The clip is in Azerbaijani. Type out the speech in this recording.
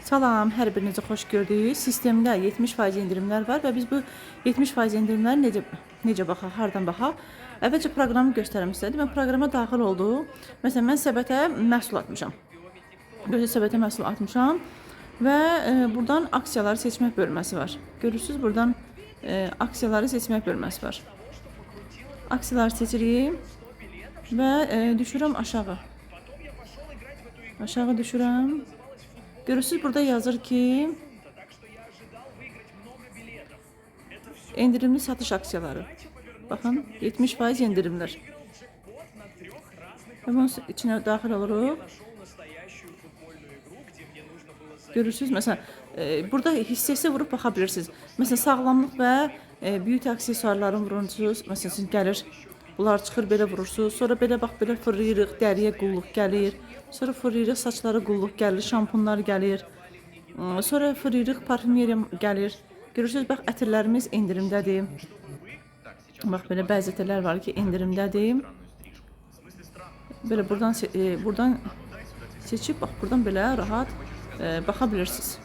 Salam, hər birinizi xoş gördük. Sistemdə 70% endirimlər var və biz bu 70% endirimləri necə baxaq, hardan baxaq? Əvvəlcə proqramı göstərəm sizə. Mən proqrama daxil oldum. Məsələn, mən səbətə məhsul atmışam. Gözəl səbətə məhsul atmışam və buradan aksiyaları seçmək bölməsi var. Görürsüz, buradan aksiyaları seçmək bölməsi var. Aksiyaları seçirik və düşürəm aşağı. Aşağı düşürəm. Görürsüz, burada yazır ki, endirimli satış aksiyaları. Baxın, 70% endirimlər. Və bunun içine daxil oluruq. Görürsüz, məsələn, burada hissəsi vurub baxa bilirsiniz. Məsələn, sağlamlıq və beauty aksesuarların vurursunuz. Məsələn, siz gəlir, bunlar çıxır, belə vurursunuz. Sonra belə bax, belə fırlayırıq, dəriyə qulluq gəlir. Sonra fırlayırıq, saçlara qulluq gəlir, şampunlar gəlir. Sonra fırlayırıq, parfümeriya gəlir. Görürsünüz, bax, ətirlərimiz endirimdədir. Bax, belə bəzi ətirlər var ki, endirimdədir. Belə buradan seçib, bax, buradan belə rahat baxa bilirsiniz.